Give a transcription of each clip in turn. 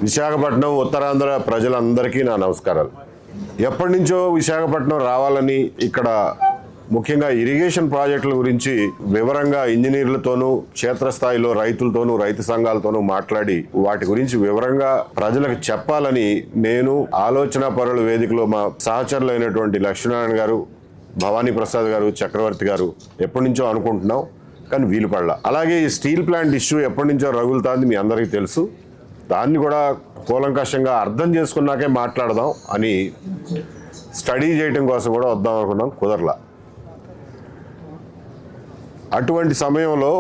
విశాఖపట్నం ఉత్తరాంధ్ర ప్రజలందరికీ నా నమస్కారాలు. ఎప్పటి నుంచో విశాఖపట్నం రావాలని ఇక్కడ ముఖ్యంగా ఇరిగేషన్ ప్రాజెక్టుల గురించి వివరంగా ఇంజనీర్లతోనూ క్షేత్రస్థాయిలో రైతులతోనూ రైతు సంఘాలతోనూ మాట్లాడి వాటి గురించి వివరంగా ప్రజలకు చెప్పాలని నేను ఆలోచన పరుల వేదికలో మా సహచరులైనటువంటి లక్ష్మీనారాయణ గారు, భవానీ ప్రసాద్ గారు, చక్రవర్తి గారు ఎప్పటి నుంచో అనుకుంటున్నాం, కానీ వీలు పడలా. అలాగే ఈ స్టీల్ ప్లాంట్ ఇష్యూ ఎప్పటి నుంచో రగులుతుంది, మీ అందరికీ తెలుసు. దాన్ని కూడా కూలంకషంగా అర్థం చేసుకున్నాకే మాట్లాడదాం అని స్టడీ చేయటం కోసం కూడా వద్దాం అనుకున్నాం, కుదరలా. అటువంటి సమయంలో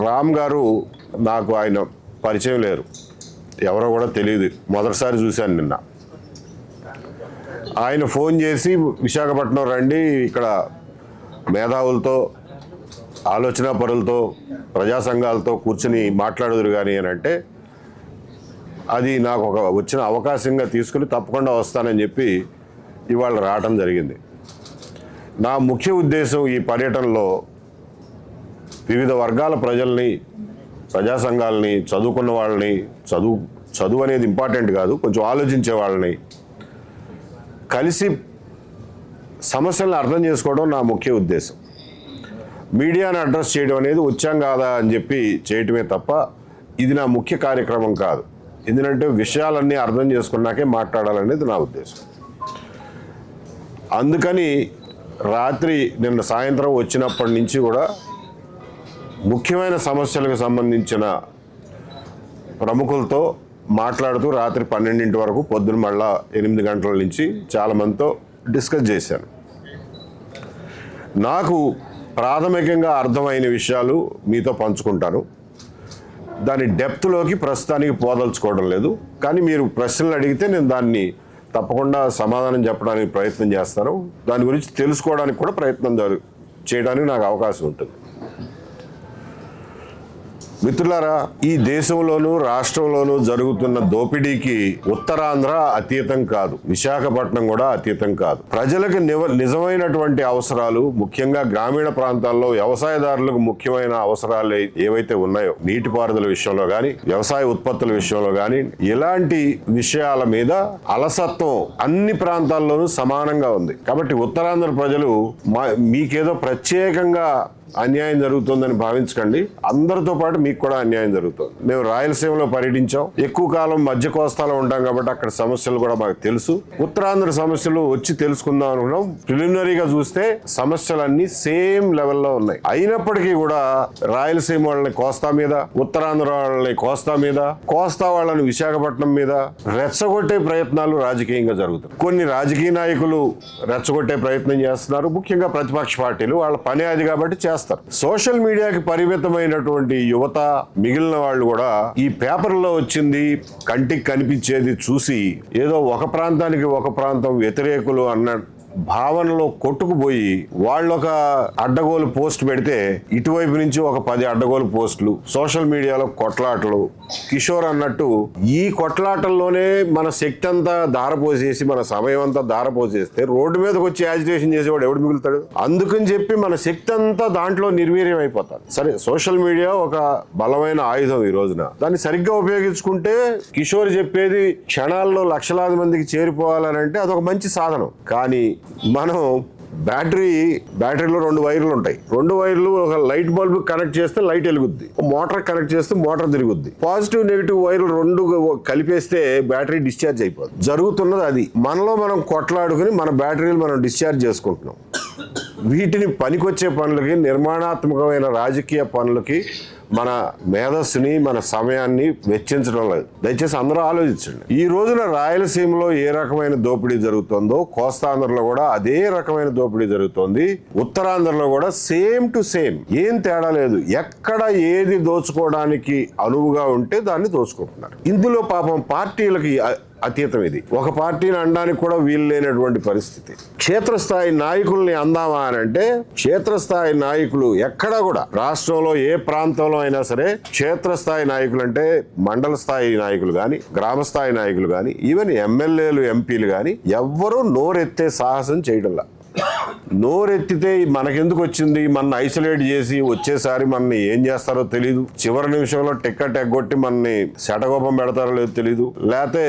రామ్ గారు, నాకు ఆయన పరిచయం లేరు, ఎవరో కూడా తెలియదు, మొదటిసారి చూశాను నిన్న. ఆయన ఫోన్ చేసి విశాఖపట్నం రండి, ఇక్కడ మేధావులతో, ఆలోచన పరులతో, ప్రజా సంఘాలతో కూర్చుని మాట్లాడుదురు కానీ అని అంటే, అది నాకు ఒక వచ్చిన అవకాశంగా తీసుకుని తప్పకుండా వస్తానని చెప్పి ఇవాళ రావటం జరిగింది. నా ముఖ్య ఉద్దేశం ఈ పర్యటనలో వివిధ వర్గాల ప్రజల్ని, ప్రజా సంఘాలని, చదువుకున్న వాళ్ళని, చదువు అనేది ఇంపార్టెంట్ కాదు, కొంచెం ఆలోచించే వాళ్ళని కలిసి సమస్యలను అర్థం చేసుకోవడం నా ముఖ్య ఉద్దేశం. మీడియాని అడ్రస్ చేయడం అనేది వచ్చాం కాదా అని చెప్పి చేయటమే తప్ప ఇది నా ముఖ్య కార్యక్రమం కాదు. ఎందుకంటే విషయాలన్నీ అర్థం చేసుకున్నాకే మాట్లాడాలనేది నా ఉద్దేశం. అందుకని రాత్రి నిన్న సాయంత్రం వచ్చినప్పటి నుంచి కూడా ముఖ్యమైన సమస్యలకు సంబంధించిన ప్రముఖులతో మాట్లాడుతూ రాత్రి 12 వరకు, పొద్దున మళ్ళా 8 గంటల నుంచి చాలామందితో డిస్కస్ చేశాను. నాకు ప్రాథమికంగా అర్థమైన విషయాలు మీతో పంచుకుంటాను. దాని డెప్త్లోకి ప్రస్తుతానికి పోదలుచుకోవడం లేదు, కానీ మీరు ప్రశ్నలు అడిగితే నేను దాన్ని తప్పకుండా సమాధానం చెప్పడానికి ప్రయత్నం చేస్తాను. దాని గురించి తెలుసుకోవడానికి కూడా ప్రయత్నం చేయడానికి నాకు అవకాశం ఉంటుంది. మిత్రులారా, ఈ దేశంలోనూ రాష్ట్రంలోనూ జరుగుతున్న దోపిడీకి ఉత్తరాంధ్ర అతీతం కాదు, విశాఖపట్నం కూడా అతీతం కాదు. ప్రజలకు నిజమైనటువంటి అవసరాలు, ముఖ్యంగా గ్రామీణ ప్రాంతాల్లో వ్యవసాయదారులకు ముఖ్యమైన అవసరాలు ఏవైతే ఉన్నాయో, నీటిపారుదల విషయంలో కానీ, వ్యవసాయ ఉత్పత్తుల విషయంలో కానీ, ఇలాంటి విషయాల మీద అలసత్వం అన్ని ప్రాంతాల్లోనూ సమానంగా ఉంది. కాబట్టి ఉత్తరాంధ్ర ప్రజలు మీకేదో ప్రత్యేకంగా అన్యాయం జరుగుతుందని భావించకండి. అందరితో పాటు మీకు కూడా అన్యాయం జరుగుతుంది. మేము రాయలసీమలో పర్యటించాం, ఎక్కువ కాలం మధ్య కోస్తాలో ఉంటాం కాబట్టి అక్కడ సమస్యలు కూడా మాకు తెలుసు. ఉత్తరాంధ్ర సమస్యలు వచ్చి తెలుసుకుందాం అనుకున్నాం. ప్రిలిమినరీగా చూస్తే సమస్యలన్నీ సేమ్ లెవెల్లో ఉన్నాయి. అయినప్పటికీ కూడా రాయలసీమ వాళ్ళని కోస్తా మీద, ఉత్తరాంధ్ర వాళ్ళని కోస్తా మీద, కోస్తా వాళ్ళని విశాఖపట్నం మీద రెచ్చగొట్టే ప్రయత్నాలు రాజకీయంగా జరుగుతాయి. కొన్ని రాజకీయ నాయకులు రెచ్చగొట్టే ప్రయత్నం చేస్తున్నారు, ముఖ్యంగా ప్రతిపక్ష పార్టీలు. వాళ్ళ పని అది కాబట్టి చేస్తారు. సోషల్ మీడియాకి పరిమితమైనటువంటి యువత, మిగిలిన వాళ్ళు కూడా ఈ పేపర్లో వచ్చింది, కంటికి కనిపించేది చూసి ఏదో ఒక ప్రాంతానికి ఒక ప్రాంతం వ్యతిరేకులు అన్న భావనలో కొట్టుకుపోయి వాళ్ళు ఒక అడ్డగోలు పోస్ట్ పెడితే ఇటువైపు నుంచి ఒక 10 అడ్డగోలు పోస్టులు, సోషల్ మీడియాలో కొట్లాటలు. కిషోర్ అన్నట్టు ఈ కొట్లాటల్లోనే మన శక్తి అంతా దారపోసేసి, మన సమయం అంతా దారపోసేస్తే రోడ్డు మీదకి వచ్చి యాజిటేషన్ చేసేవాడు ఎవడు మిగులుతాడు? అందుకని చెప్పి మన శక్తి అంతా దాంట్లో నిర్వీర్యం అయిపోతాడు. సరే, సోషల్ మీడియా ఒక బలమైన ఆయుధం ఈ రోజున. దాన్ని సరిగ్గా ఉపయోగించుకుంటే కిషోర్ చెప్పేది క్షణాల్లో లక్షలాది మందికి చేరిపోవాలని అంటే అదొక మంచి సాధనం. కానీ మనం బ్యాటరీలో 2 వైర్లు ఉంటాయి. 2 వైర్లు ఒక లైట్ బల్బ్ కనెక్ట్ చేస్తే లైట్ వెలుగుద్ది, మోటార్ కనెక్ట్ చేస్తే మోటార్ తిరుగుద్ది. పాజిటివ్ నెగిటివ్ వైర్లు 2 కలిపేస్తే బ్యాటరీ డిశ్చార్జ్ అయిపోతుంది. జరుగుతున్నది అది. మనలో మనం కొట్లాడుకుని మన బ్యాటరీలు మనం డిశ్చార్జ్ చేసుకుంటున్నాం. వీటిని పనికొచ్చే పనులకి, నిర్మాణాత్మకమైన రాజకీయ పనులకి మన మేధస్సుని, మన సమయాన్ని వెచ్చించడం లేదు. దయచేసి అందరూ ఆలోచించండి. ఈ రోజున రాయలసీమలో ఏ రకమైన దోపిడీ జరుగుతుందో కోస్తాంధ్రలో కూడా అదే రకమైన దోపిడీ జరుగుతోంది. ఉత్తరాంధ్రలో కూడా సేమ్ టు సేమ్, ఏం తేడా లేదు. ఎక్కడ ఏది దోచుకోవడానికి అనువుగా ఉంటే దాన్ని దోచుకుంటున్నారు. ఇందులో పాపం పార్టీలకి అతీతం ఇది. ఒక పార్టీని అనడానికి కూడా వీలు లేనటువంటి పరిస్థితి. క్షేత్రస్థాయి నాయకుల్ని అందామా అని అంటే, క్షేత్రస్థాయి నాయకులు ఎక్కడా కూడా, రాష్ట్రంలో ఏ ప్రాంతంలో అయినా సరే క్షేత్రస్థాయి నాయకులు అంటే మండల స్థాయి నాయకులు కానీ, గ్రామ స్థాయి నాయకులు కానీ, ఈవెన్ ఎమ్మెల్యేలు, ఎంపీలు కానీ ఎవ్వరూ నోరెత్తే సాహసం చేయడంలా. నోరెత్తితే మనకెందుకు వచ్చింది, మన ఐసోలేట్ చేసి వచ్చేసారి మనని ఏం చేస్తారో తెలియదు, చివరి నిమిషంలో టిక్కెట్ ఎగ్గొట్టి మనని శటకోపం పెడతారో లేదో తెలీదు, లేకపోతే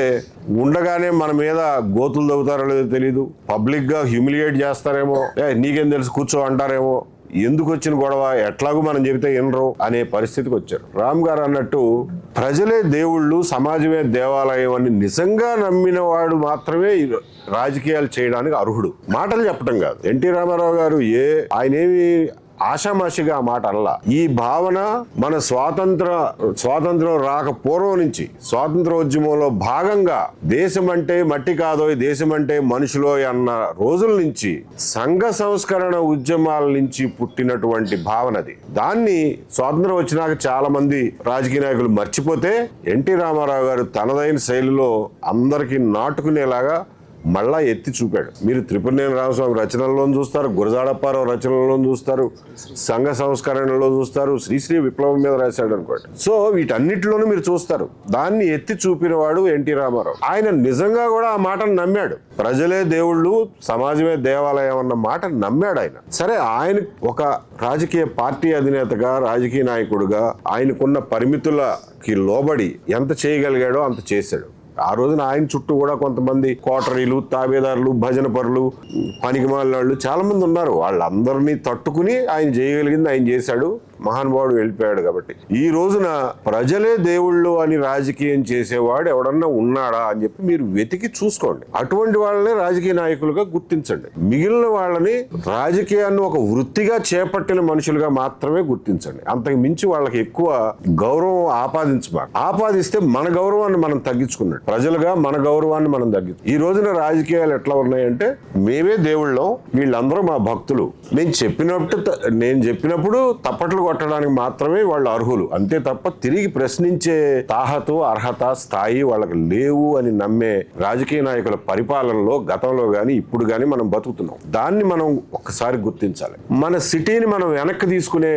ఉండగానే మన మీద గోతులు దవ్వుతారో లేదో తెలీదు, పబ్లిక్ గా హ్యూమిలియేట్ చేస్తారేమో, నీకేం తెలుసు కూర్చో అంటారేమో, ఎందుకు వచ్చిన గొడవ, ఎట్లాగూ మనం చెబితే వినరు అనే పరిస్థితికి వచ్చారు. రామ్ గారు అన్నట్టు ప్రజలే దేవుళ్ళు, సమాజమే దేవాలయం అని నిజంగా నమ్మిన వాడు మాత్రమే రాజకీయాలు చేయడానికి అర్హుడు. మాటలు చెప్పడం కాదు. ఎన్టీ రామారావు గారు ఆయనేమి ఆషామాషిగా ఆ మాట అనలా. ఈ భావన మన స్వాతంత్రం రాక పూర్వం నుంచి స్వాతంత్రోద్యమంలో భాగంగా దేశం అంటే మట్టి కాదో, దేశం అంటే మనుషులో అన్న రోజుల నుంచి సంఘ సంస్కరణ ఉద్యమాల నుంచి పుట్టినటువంటి భావనది. దాన్ని స్వాతంత్రం వచ్చినాక చాలా మంది రాజకీయ నాయకులు మర్చిపోతే ఎన్టీ రామారావు గారు తనదైన శైలిలో అందరికీ నాటుకునేలాగా మళ్ళా ఎత్తి చూపాడు. మీరు త్రిపురనేని రామస్వామి రచనల్లో చూస్తారు, గురజాడప్పారావు రచనల్లో చూస్తారు, సంఘ సంస్కరణలో చూస్తారు, శ్రీశ్రీ విప్లవం మీద రాశాడు అనుకోండి. సో వీటన్నిటిలోనూ మీరు చూస్తారు. దాన్ని ఎత్తి చూపిన వాడు ఎన్టీ రామారావు. ఆయన నిజంగా కూడా ఆ మాటను నమ్మాడు. ప్రజలే దేవుళ్ళు, సమాజమే దేవాలయం అన్న మాట నమ్మాడు ఆయన. సరే, ఆయన ఒక రాజకీయ పార్టీ అధినేతగా, రాజకీయ నాయకుడుగా ఆయనకున్న పరిమితులకి లోబడి ఎంత చేయగలిగాడో అంత చేశాడు. ఆ రోజున ఆయన చుట్టూ కూడా కొంతమంది కోటరీలు, తాబేదారులు, భజన పరులు, పనికిమాలిన వాళ్ళు చాలా మంది ఉన్నారు. వాళ్ళందరినీ తట్టుకుని ఆయన చేయగలిగింది ఆయన చేశాడు. మహానుభావుడు వెళ్ళిపోయాడు. కాబట్టి ఈ రోజున ప్రజలే దేవుళ్ళు అని రాజకీయం చేసేవాడు ఎవడన్నా ఉన్నాడా అని చెప్పి మీరు వెతికి చూసుకోండి. అటువంటి వాళ్ళని రాజకీయ నాయకులుగా గుర్తించండి. మిగిలిన వాళ్ళని రాజకీయాన్ని ఒక వృత్తిగా చేపట్టిన మనుషులుగా మాత్రమే గుర్తించండి. అంతకు మించి వాళ్ళకి ఎక్కువ గౌరవం ఆపాదిస్తే మన గౌరవాన్ని మనం తగ్గించుకున్నట్టు. ప్రజలుగా మన గౌరవాన్ని మనం తగ్గించు. ఈ రోజున రాజకీయాలు ఎట్లా ఉన్నాయంటే, మేమే దేవుళ్ళం, వీళ్ళందరూ మా భక్తులు, నేను చెప్పినప్పుడు తప్పట్లు కొట్టడానికి మాత్రమే వాళ్ళు అర్హులు, అంతే తప్ప తిరిగి ప్రశ్నించే తాహతు, అర్హత, స్థాయి వాళ్ళకి లేవు అని నమ్మే రాజకీయ నాయకుల పరిపాలనలో గతంలో గాని ఇప్పుడు గాని మనం బతుకుతున్నాం. దాన్ని మనం ఒక్కసారి గుర్తించాలి. మన సిటీని మనం వెనక్కి తీసుకునే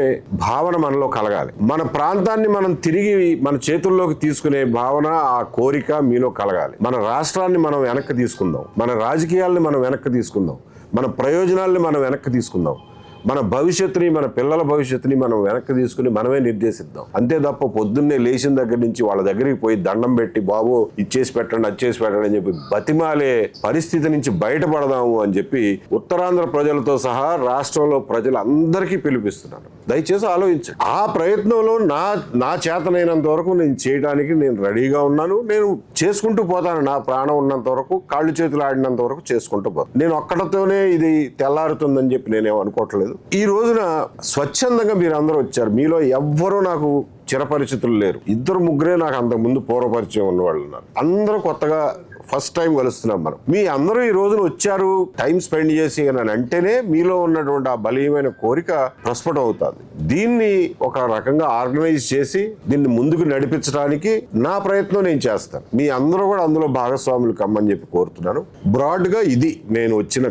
భావన మనలో కలగాలి. మన ప్రాంతాన్ని మనం తిరిగి మన చేతుల్లోకి తీసుకునే భావన, ఆ కోరిక మీలో కలగాలి. మన రాష్ట్రాన్ని మనం వెనక్కి తీసుకుందాం, మన రాజకీయాల్ని మనం వెనక్కి తీసుకుందాం, మన ప్రయోజనాల్ని మనం వెనక్కి తీసుకుందాం, మన భవిష్యత్తుని, మన పిల్లల భవిష్యత్తుని మనం వెనక్కి తీసుకుని మనమే నిర్దేశిద్దాం. అంతే తప్ప పొద్దున్నే లేచిన దగ్గర నుంచి వాళ్ళ దగ్గరికి పోయి దండం పెట్టి బాబు ఇచ్చేసి పెట్టండి, అచ్చేసి పెట్టండి అని చెప్పి బతిమాలే పరిస్థితి నుంచి బయటపడదాము అని చెప్పి ఉత్తరాంధ్ర ప్రజలతో సహా రాష్ట్రంలో ప్రజలందరికీ పిలిపిస్తున్నాను. దయచేసి ఆలోచించండి. ఆ ప్రయత్నంలో నా చేతనైనంత వరకు నేను చేయడానికి నేను రెడీగా ఉన్నాను. నేను చేసుకుంటూ పోతాను. నా ప్రాణం ఉన్నంత వరకు, కాళ్ళు చేతులు ఆడినంత వరకు చేసుకుంటూ పోతాను. నేను ఒక్కడితోనే ఇది తెల్లారుతుందని చెప్పి నేనేం అనుకోవట్లేదు. ఈ రోజున స్వచ్ఛందంగా మీరు అందరూ వచ్చారు. మీలో ఎవ్వరూ నాకు చిరపరిచితులు లేరు. 2-3 నాకు అంతకు ముందు పూర్వపరిచయం ఉన్నవాళ్ళు ఉన్నారు. అందరూ కొత్తగా ఫస్ట్ టైం కలుస్తున్నాం మనం. మీ అందరూ ఈ రోజున వచ్చారు, టైం స్పెండ్ చేసి అని అంటేనే మీలో ఉన్నటువంటి ఆ బలీయమైన కోరిక ప్రస్ఫుటం అవుతుంది. దీన్ని ఒక రకంగా ఆర్గనైజ్ చేసి దీన్ని ముందుకు నడిపించడానికి నా ప్రయత్నం నేను చేస్తాను. మీ అందరూ కూడా అందులో భాగస్వాములు కమ్మని చెప్పి కోరుతున్నాను. బ్రాడ్ గా ఇది నేను వచ్చిన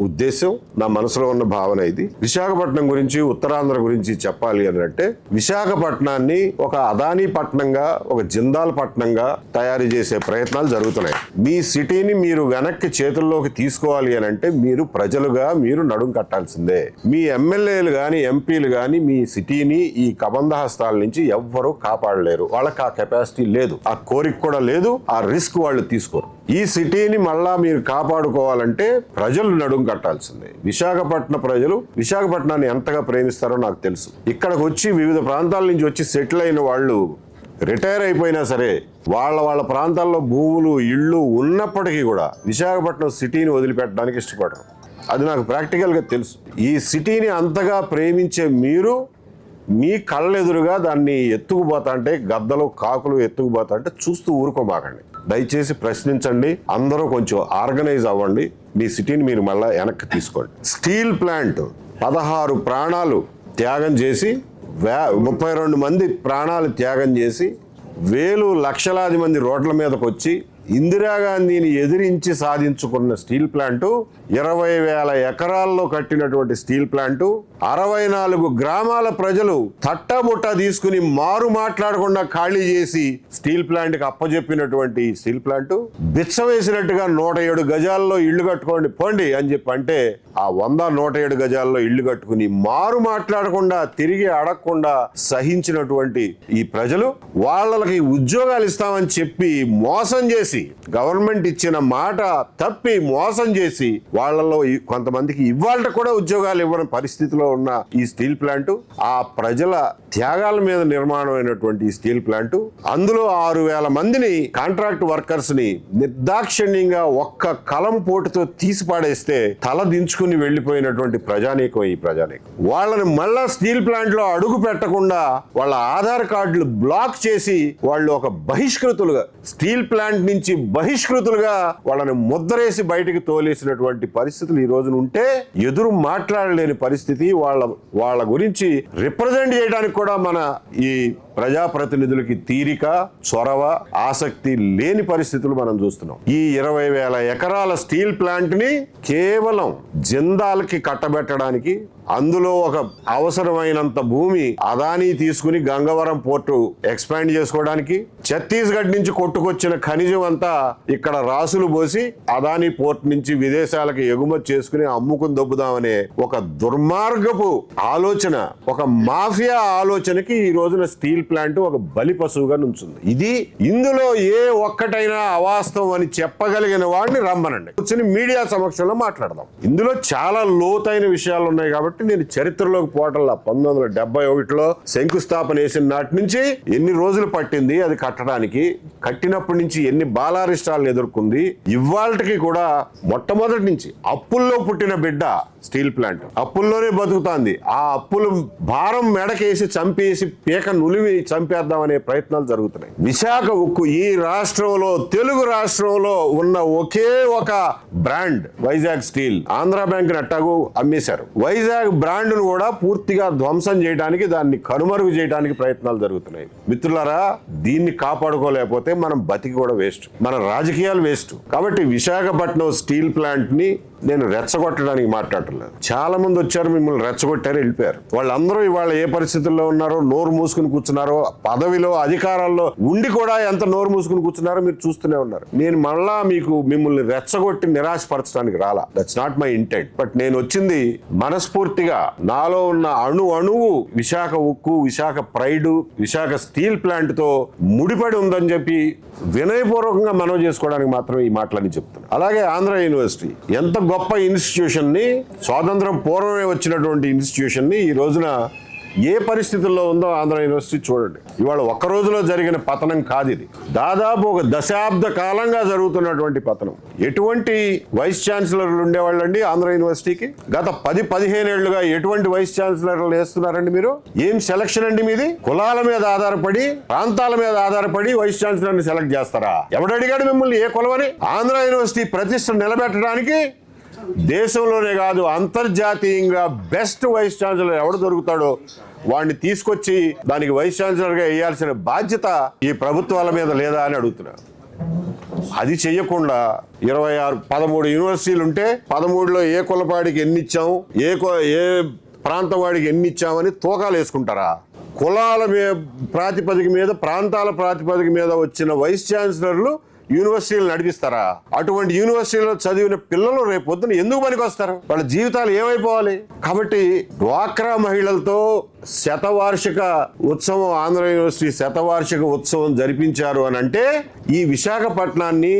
ఉద్దేశం, నా మనసులో ఉన్న భావన ఇది. విశాఖపట్నం గురించి, ఉత్తరాంధ్ర గురించి చెప్పాలి అని అంటే, విశాఖపట్నాన్ని ఒక అదానీ పట్టణంగా, ఒక జిందాల్ పట్టణంగా తయారు చేసే ప్రయత్నాలు జరుగుతున్నాయి. మీ సిటీని మీరు వెనక్కి చేతుల్లోకి తీసుకోవాలి అని అంటే మీరు ప్రజలుగా మీరు నడుం కట్టాల్సిందే. మీ ఎమ్మెల్యేలు గాని, ఎంపీలు గాని మీ సిటీని ఈ కబంధ హస్తాల నుంచి ఎవ్వరూ కాపాడలేరు. వాళ్ళకి ఆ కెపాసిటీ లేదు, ఆ కోరిక కూడా లేదు, ఆ రిస్క్ వాళ్ళు తీసుకోరు. ఈ సిటీని మళ్ళా మీరు కాపాడుకోవాలంటే ప్రజలు నడుం కట్టాల్సిందే. విశాఖపట్నం ప్రజలు విశాఖపట్నాన్ని ఎంతగా ప్రేమిస్తారో నాకు తెలుసు. ఇక్కడికి వచ్చి వివిధ ప్రాంతాల నుంచి వచ్చి సెటిల్ అయిన వాళ్ళు రిటైర్ అయిపోయినా సరే వాళ్ళ ప్రాంతాల్లో భూములు, ఇళ్ళు ఉన్నప్పటికీ కూడా విశాఖపట్నం సిటీని వదిలిపెట్టడానికి ఇష్టపడరు. అది నాకు ప్రాక్టికల్గా తెలుసు. ఈ సిటీని అంతగా ప్రేమించే మీరు మీ కళ్ళెదురుగా దాన్ని ఎత్తుకుపోతా అంటే, గద్దలు కాకులు ఎత్తుకుపోతా అంటే చూస్తూ ఊరుకోమాకండి. దయచేసి ప్రశ్నించండి. అందరూ కొంచెం ఆర్గనైజ్ అవ్వండి. మీ సిటీని మీరు మళ్ళీ వెనక్కి తీసుకోండి. స్టీల్ ప్లాంట్ 16 ప్రాణాలు త్యాగం చేసి, 32 మంది ప్రాణాలు త్యాగం చేసి, లక్షలాది మంది రోడ్ల మీదకి వచ్చి ఇందిరాగాంధీని ఎదిరించి సాధించుకున్న స్టీల్ ప్లాంటు, 20,000 ఎకరాల్లో కట్టినటువంటి స్టీల్ ప్లాంటు 64 గ్రామాల ప్రజలు తట్టబుట్ట తీసుకుని మారు మాట్లాడకుండా ఖాళీ చేసి స్టీల్ ప్లాంట్ కి అప్పజెప్పినటువంటి స్టీల్ ప్లాంట్ బిచ్చ వేసినట్టుగా 107 గజాల్లో ఇళ్లు కట్టుకోండి పోండి అని చెప్పి అంటే ఆ 107 గజాల్లో ఇళ్లు కట్టుకుని మారు మాట్లాడకుండా తిరిగి అడగకుండా సహించినటువంటి ఈ ప్రజలు వాళ్ళకి ఉద్యోగాలు ఇస్తామని చెప్పి మోసం చేసి గవర్నమెంట్ ఇచ్చిన మాట తప్పి మోసం చేసి వాళ్ళలో కొంతమందికి ఇవాళ కూడా ఉద్యోగాలు ఇవ్వని పరిస్థితిలో ఉన్న ఈ స్టీల్ ప్లాంట్ ఆ ప్రజల త్యాగాల మీద నిర్మాణమైనటువంటి ఈ స్టీల్ ప్లాంట్ అందులో 6,000 మందిని కాంట్రాక్ట్ వర్కర్స్ ని నిర్దాక్షిణ్యంగా ఒక్క కలం పోటుతో తీసి పాడేస్తే తల దించుకుని వెళ్లిపోయినటువంటి ప్రజానీకం ఈ ప్రజానీకం వాళ్ళని మళ్ళా స్టీల్ ప్లాంట్ లో అడుగు పెట్టకుండా వాళ్ళ ఆధార్ కార్డులు బ్లాక్ చేసి వాళ్ళు ఒక బహిష్కృతులుగా స్టీల్ ప్లాంట్ నుంచి బహిష్కృతులుగా వాళ్ళని ముద్రేసి బయటికి తోలేసినటువంటి పరిస్థితులు ఈ రోజున ఉంటే ఎదురు మాట్లాడలేని పరిస్థితి వాళ్ళ గురించి రిప్రజెంట్ చేయడానికి కూడా మన ఈ ప్రజాప్రతినిధులకి తీరిక చొరవ ఆసక్తి లేని పరిస్థితులు మనం చూస్తున్నాం. ఈ 20,000 ఎకరాల స్టీల్ ప్లాంట్ ని కేవలం జిందాల్కి కట్టబెట్టడానికి అందులో ఒక అవసరమైనంత భూమి అదానీ తీసుకుని గంగవరం పోర్టు ఎక్స్పాండ్ చేసుకోవడానికి ఛత్తీస్గఢ్ నుంచి కొట్టుకొచ్చిన ఖనిజం అంతా ఇక్కడ రాసులు పోసి అదానీ పోర్ట్ నుంచి విదేశాలకు ఎగుమతి చేసుకుని అమ్ముకుని దొబ్బుదామనే ఒక దుర్మార్గపు ఆలోచన ఒక మాఫియా ఆలోచనకి ఈ రోజున స్టీల్ ప్లాంట్ ఒక బలి పశువుగా నుంచుంది. ఇందులో ఏ ఒక్కటైనా అవాస్తవం అని చెప్పగలిగిన వాడిని రమ్మనండి, కూర్చొని మీడియా సమక్షంలో మాట్లాడదాం. ఇందులో చాలా లోతైన విషయాలు ఉన్నాయి కాబట్టి నేను చరిత్రలోకి పోవటంలా 1971లో శంకుస్థాపన వేసిన నాటి నుంచి ఎన్ని రోజులు పట్టింది అది కట్టడానికి, కట్టినప్పటి నుంచి ఎన్ని బాలారిష్టాలను ఎదుర్కొంది, ఇవాళకి కూడా మొట్టమొదటి నుంచి అప్పుల్లో పుట్టిన బిడ్డ స్టీల్ ప్లాంట్ అప్పుల్లోనే బతుకుతాంది. ఆ అప్పులు భారం మెడకేసి చంపేసి పీక నులివి చంపేద్దామనే ప్రయత్నాలు జరుగుతున్నాయి. విశాఖ ఉక్కు ఈ రాష్ట్రంలో తెలుగు రాష్ట్రంలో ఉన్న ఒకే ఒక brand Vizag steel. Andhra bank అట్టాగు అమ్మేశారు. వైజాగ్ బ్రాండ్ ను కూడా పూర్తిగా ధ్వంసం చేయడానికి దాన్ని కనుమరుగు చేయడానికి ప్రయత్నాలు జరుగుతున్నాయి. మిత్రులారా, దీన్ని కాపాడుకోలేకపోతే మనం బతికి కూడా వేస్ట్, మన రాజకీయాలు వేస్ట్. కాబట్టి విశాఖపట్నం స్టీల్ ప్లాంట్ ని నేను రెచ్చగొట్టడానికి మాట్లాడలేదు. చాలా మంది వచ్చారు, మిమ్మల్ని రెచ్చగొట్టారు, వెళ్ళిపోయారు. వాళ్ళందరూ ఇవాళ ఏ పరిస్థితుల్లో ఉన్నారో, నోరు మూసుకుని కూర్చున్నారో, పదవిలో అధికారాల్లో ఉండి కూడా ఎంత నోరు మూసుకుని కూర్చున్నారో మీరు చూస్తూనే ఉన్నారు. నేను మళ్ళా మిమ్మల్ని రెచ్చగొట్టి నిరాశపరచడానికి రాలా. That's not my intent. But నేను వచ్చింది మనస్ఫూర్తిగా నాలో ఉన్న అణువు విశాఖ ఉక్కు, Visakha pride, Visakha steel plant తో ముడిపడి ఉందని చెప్పి వినయపూర్వకంగా మనవి చేసుకోవడానికి మాత్రమే ఈ మాటలని చెప్తున్నాను. అలాగే ఆంధ్ర యూనివర్సిటీ ఎంత గొప్ప ఇన్స్టిట్యూషన్ ని, స్వాతంత్రం పూర్వమే వచ్చినటువంటి ఇన్స్టిట్యూషన్ ని ఈ రోజున ఏ పరిస్థితుల్లో ఉందో ఆంధ్ర యూనివర్సిటీ చూడండి. ఇవాళ ఒక్క రోజులో జరిగిన పతనం కాదు, ఇది దాదాపు ఒక దశాబ్ద కాలంగా జరుగుతున్నటువంటి పతనం. ఎటువంటి వైస్ ఛాన్సలర్లు ఉండేవాళ్ళండి ఆంధ్ర యూనివర్సిటీకి? గత 10-15 ఏళ్లుగా ఎటువంటి వైస్ ఛాన్సలర్లు వేస్తున్నారండి మీరు? ఏం సెలక్షన్ అండి మీది? కులాల మీద ఆధారపడి, ప్రాంతాల మీద ఆధారపడి వైస్ ఛాన్సలర్ ని సెలెక్ట్ చేస్తారా? ఎవడడిగాడు మిమ్మల్ని ఏ కులమని? ఆంధ్ర యూనివర్సిటీ ప్రతిష్ట నిలబెట్టడానికి దేశంలోనే కాదు అంతర్జాతీయంగా బెస్ట్ వైస్ ఛాన్సలర్ ఎవడు దొరుకుతాడో వాడిని తీసుకొచ్చి దానికి వైస్ ఛాన్సలర్ గా వేయాల్సిన బాధ్యత ఈ ప్రభుత్వాల మీద లేదా అని అడుగుతున్నా. అది చెయ్యకుండా 13 యూనివర్సిటీలు ఉంటే 13లో ఏ కులపాడికి ఎన్ని ఇచ్చాము, ఏ ప్రాంతం వాడికి ఎన్ని ఇచ్చామని తూకాలు వేసుకుంటారా? కులాల ప్రాతిపదిక మీద, ప్రాంతాల ప్రాతిపదిక మీద వచ్చిన వైస్ ఛాన్సలర్లు యూనివర్సిటీలు నడిపిస్తారా? అటువంటి యూనివర్సిటీలో చదివిన పిల్లలు రేపు పొద్దున ఎందుకు పనికి వస్తారు? వాళ్ళ జీవితాలు ఏమైపోవాలి? కాబట్టి డ్వాక్రా మహిళలతో శతవార్షిక ఉత్సవం, ఆంధ్ర యూనివర్సిటీ శతవార్షిక ఉత్సవం జరిపించారు అని అంటే ఈ విశాఖపట్నాన్ని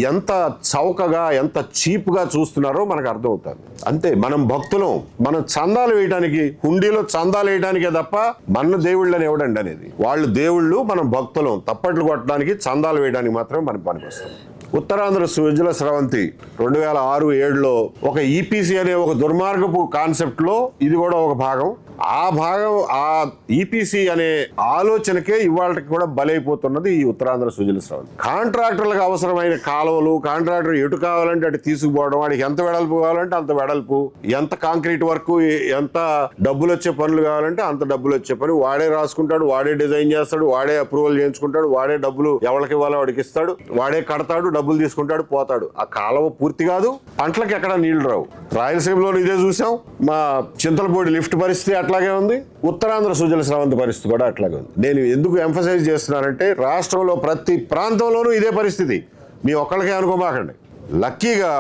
ఎంత చౌకగా, ఎంత చీప్గా చూస్తున్నారో మనకు అర్థమవుతుంది. అంతే, మనం భక్తులం. మనం చందాలు వేయడానికి, హుండీలో చందాలు వేయడానికే తప్ప మన దేవుళ్ళని ఎవడండి అనేది. వాళ్ళు దేవుళ్ళు, మనం భక్తులం. తప్పట్లు కొట్టడానికి, చందాలు వేయడానికి మాత్రమే మనం పనికొస్తాం. ఉత్తరాంధ్ర సుజల స్రవంతి 2006-07లో ఒక ఈపీసీ అనే ఒక దుర్మార్గపు కాన్సెప్ట్ లో ఇది కూడా ఒక భాగం. ఆ భాగం ఆ ఈపీసీ అనే ఆలోచనకే ఇవాళకి కూడా బలైపోతున్నది ఈ ఉత్తరాంధ్ర సుజల స్రవంతి. కాంట్రాక్టర్లకు అవసరమైన కాలువలు, కాంట్రాక్టర్ ఎటు కావాలంటే అటు తీసుకుపోవడం, వాడికి ఎంత వెడల్పు కావాలంటే అంత వెడల్పు, ఎంత కాంక్రీట్ వర్క్, ఎంత డబ్బులు వచ్చే పనులు కావాలంటే అంత డబ్బులు వచ్చే పని వాడే రాసుకుంటాడు, వాడే డిజైన్ చేస్తాడు, వాడే అప్రూవల్ చేయించుకుంటాడు, వాడే డబ్బులు ఎవరికి ఇవ్వాలో వాడికి ఇస్తాడు, వాడే కడతాడు, డబ్బులు తీసుకుంటాడు, పోతాడు. ఆ కాలువ పూర్తి కాదు, పంటలకు ఎక్కడ నీళ్లు రావు. రాయలసీమలో ఇదే చూసాం. మా చింతలపూడి లిఫ్ట్ పరిస్థితి అట్లాగే ఉంది, ఉత్తరాంధ్ర సుజల స్రవంతి పరిస్థితి కూడా అట్లాగే ఉంది. నేను ఎందుకు ఎంఫసైజ్ చేస్తున్నానంటే రాష్ట్రంలో ప్రతి ప్రాంతంలోనూ ఇదే పరిస్థితి, మీ ఒక్కళ్ళకే అనుకోమాకండి. లక్కీగా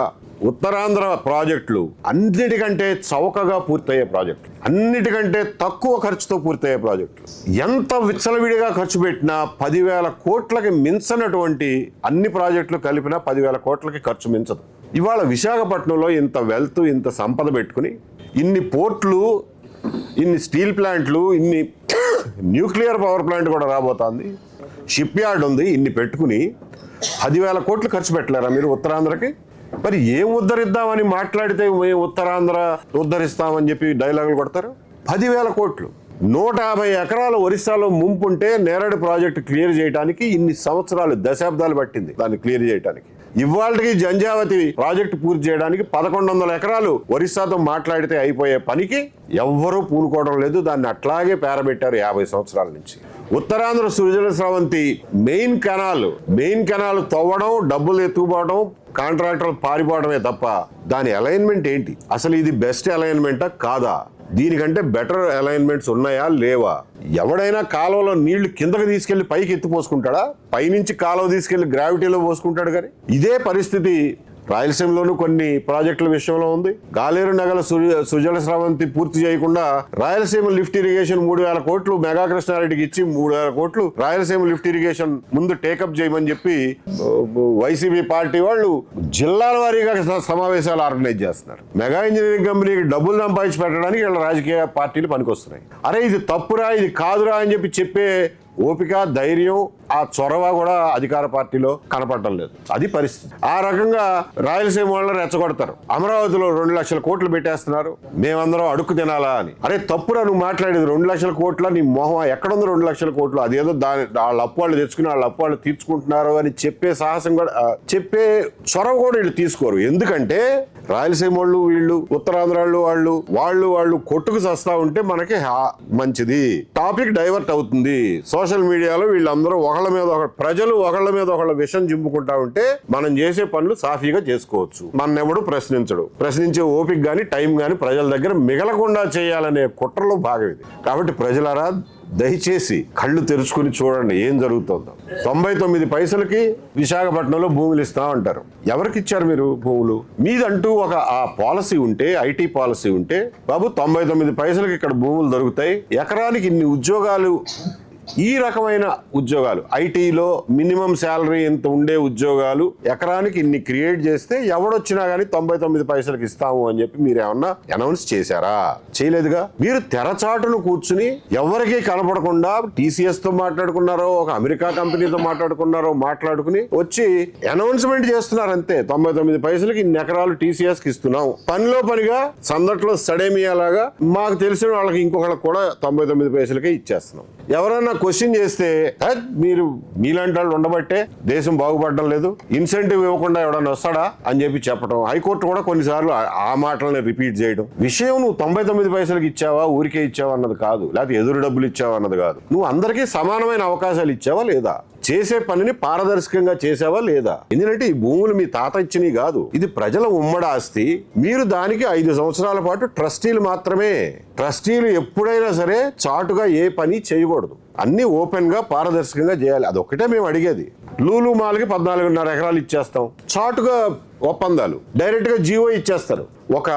ఉత్తరాంధ్ర ప్రాజెక్టులు అన్నిటికంటే చౌకగా పూర్తయ్యే ప్రాజెక్టులు, అన్నిటికంటే తక్కువ ఖర్చుతో పూర్తయ్యే ప్రాజెక్టులు. ఎంత విచ్చలవిడిగా ఖర్చు పెట్టినా 10,000 కోట్లకి మించనటువంటి అన్ని ప్రాజెక్టులు కలిపినా 10,000 కోట్లకి ఖర్చు మించదు. ఇవాళ విశాఖపట్నంలో ఇంత వెల్త్, ఇంత సంపద పెట్టుకుని, ఇన్ని పోర్ట్లు, ఇన్ని స్టీల్ ప్లాంట్లు, ఇన్ని న్యూక్లియర్ పవర్ ప్లాంట్ కూడా రాబోతోంది, షిప్ యార్డ్ ఉంది, ఇన్ని పెట్టుకుని 10,000 కోట్లు ఖర్చు పెట్టలేరా మీరు ఉత్తరాంధ్రకి? మరి ఏం ఉద్ధరిద్దామని మాట్లాడితే మేము ఉత్తరాంధ్ర ఉద్ధరిస్తామని చెప్పి డైలాగులు కొడతారు. 10,000 కోట్లు, 150 ఎకరాలు ఒరిస్సాలో ముంపుంటే నేరేడు ప్రాజెక్టు క్లియర్ చేయడానికి ఇన్ని సంవత్సరాలు, దశాబ్దాలు పట్టింది దాన్ని క్లియర్ చేయడానికి. ఇవాళకి జంజావతి ప్రాజెక్టు పూర్తి చేయడానికి 1100 ఎకరాలు ఒరిస్సాతో మాట్లాడితే అయిపోయే పనికి ఎవ్వరూ పూనుకోవడం లేదు. దాన్ని అట్లాగే పేరబెట్టారు 50 సంవత్సరాల నుంచి. ఉత్తరాంధ్ర సుజల స్రవంతి మెయిన్ కెనాల్ తవ్వడం, డబ్బులు ఎత్తుకుపోవడం, కాంట్రాక్టర్లు పారిపోవడమే తప్ప దాని అలైన్మెంట్ ఏంటి? అసలు ఇది బెస్ట్ అలైన్మెంటా కాదా? దీనికంటే బెటర్ అలైన్మెంట్స్ ఉన్నాయా లేవా? ఎవడైనా కాలువలో నీళ్లు కిందకి తీసుకెళ్లి పైకి ఎత్తి పోసుకుంటాడా? పైనుంచి కాలువ తీసుకెళ్లి గ్రావిటీలో పోసుకుంటాడు. కానీ ఇదే పరిస్థితి రాయలసీమలోనూ కొన్ని ప్రాజెక్టుల విషయంలో ఉంది. గాలేరు నగల సుజల స్రవంతి పూర్తి చేయకుండా రాయలసీమ లిఫ్ట్ ఇరిగేషన్ 3,000 కోట్లు మెగా కృష్ణారెడ్డికి ఇచ్చి 3,000 కోట్లు రాయలసీమ లిఫ్ట్ ఇరిగేషన్ ముందు టేకప్ చేయమని చెప్పి వైసీపీ పార్టీ వాళ్ళు జిల్లాల వారీగా సమావేశాలు ఆర్గనైజ్ చేస్తున్నారు. మెగా ఇంజనీరింగ్ కంపెనీకి డబ్బులు సంపాదించి పెట్టడానికి వీళ్ళ రాజకీయ పార్టీలు పనికొస్తున్నాయి. అరే ఇది తప్పురా, ఇది కాదురా అని చెప్పే ఓపిక, ధైర్యం, ఆ చొరవ కూడా అధికార పార్టీలో కనపడటం లేదు. అది పరిస్థితి. ఆ రకంగా రాయలసీమ వాళ్ళని రెచ్చగొడతారు. అమరావతిలో 2 లక్షల కోట్లు పెట్టేస్తున్నారు, మేమందరం అడుక్కు తినాలా అని. అరే తప్పురా నువ్వు మాట్లాడేది, 2 లక్షల కోట్ల నీ మొహం ఎక్కడుంది? 2 లక్షల కోట్లు అదేదో వాళ్ళ అప్పు వాళ్ళు తెచ్చుకుని వాళ్ళ అప్పు వాళ్ళు తీర్చుకుంటున్నారు అని చెప్పే సాహసం కూడా, చెప్పే చొరవ కూడా వీళ్ళు తీసుకోరు. ఎందుకంటే రాయలసీమ వాళ్ళు, వీళ్ళు ఉత్తరాంధ్ర వాళ్ళు కొట్టుకు చస్తా ఉంటే మనకి మంచిది, టాపిక్ డైవర్ట్ అవుతుంది. సోషల్ మీడియాలో వీళ్ళందరూ ప్రజలు ఒకళ్ళ మీద ఒకళ్ళ విషం జింపుకుంటా ఉంటే మనం చేసే పనులు సాఫీగా చేసుకోవచ్చు. మనెవడు ప్రశ్నించే ఓపిక గాని టైం గాని ప్రజల దగ్గర మిగలకుండా చేయాలనే కుట్రలో భాగం ఇది. కాబట్టి ప్రజలారా దయచేసి కళ్ళు తెరుచుకుని చూడండి ఏం జరుగుతుందో. 99 పైసలకి విశాఖపట్నంలో భూములు ఇస్తామంటారు. ఎవరికి ఇచ్చారు మీరు భూములు? మీదంటూ ఒక ఆ పాలసీ ఉంటే, ఐటీ పాలసీ ఉంటే, బాబు 99 పైసలకి ఇక్కడ భూములు దొరుకుతాయి, ఎకరానికి ఇన్ని ఉద్యోగాలు, ఈ రకమైన ఉద్యోగాలు, ఐటీలో మినిమం శాలరీ ఎంత ఉండే ఉద్యోగాలు ఎకరానికి ఇన్ని క్రియేట్ చేస్తే ఎవడొచ్చినా గానీ 99 పైసలకి ఇస్తాము అని చెప్పి మీరు ఏమన్నా అనౌన్స్ చేశారా? చేయలేదుగా. మీరు తెరచాటును కూర్చుని ఎవరికీ కనపడకుండా TCS తో మాట్లాడుకున్నారో, ఒక అమెరికా కంపెనీతో మాట్లాడుకుని వచ్చి అనౌన్స్మెంట్ చేస్తున్నారు అంతే. 99 పైసలకి ఇన్ని ఎకరాలు TCS కి ఇస్తున్నాం. పనిలో పనిగా సందట్లో సడేమియాలాగా మాకు తెలిసిన వాళ్ళకి ఇంకొకళ్ళకి కూడా 99 పైసలకే ఇచ్చేస్తున్నాం. ఎవరన్నా క్వశ్చన్ చేస్తే మీరు మీలాంటి వాళ్ళు ఉండబట్టే దేశం బాగుపడడం లేదు, ఇన్సెంటివ్ ఇవ్వకుండా ఎవడన్నా వస్తాడా అని చెప్పి చెప్పడం. హైకోర్టు కూడా కొన్నిసార్లు ఆ మాటలని రిపీట్ చేయడం. విషయం నువ్వు 99 పైసలకి ఇచ్చావా, ఊరికే ఇచ్చావా అన్నది కాదు, లేకపోతే ఎదురు డబ్బులు ఇచ్చావా అన్నది కాదు. నువ్వు అందరికీ సమానమైన అవకాశాలు ఇచ్చావా లేదా, చేసే పనిని పారదర్శకంగా చేసావా లేదా. ఎందుకంటే ఈ భూములు మీ తాత ఇచ్చినవి కాదు, ఇది ప్రజల ఉమ్మడి ఆస్తి. మీరు దానికి 5 సంవత్సరాల పాటు ట్రస్టీలు మాత్రమే. ట్రస్టీలు ఎప్పుడైనా సరే చాటుగా ఏ పని చేయకూడదు, అన్ని ఓపెన్ గా పారదర్శకంగా చేయాలి. అదొక్కటే మేము అడిగేది. లూలు మాల్కి 14.5 ఎకరాలు ఇచ్చేస్తాం, చాటుగా ఒప్పందాలు, డైరెక్ట్ గా జీవో ఇచ్చేస్తారు. ఒక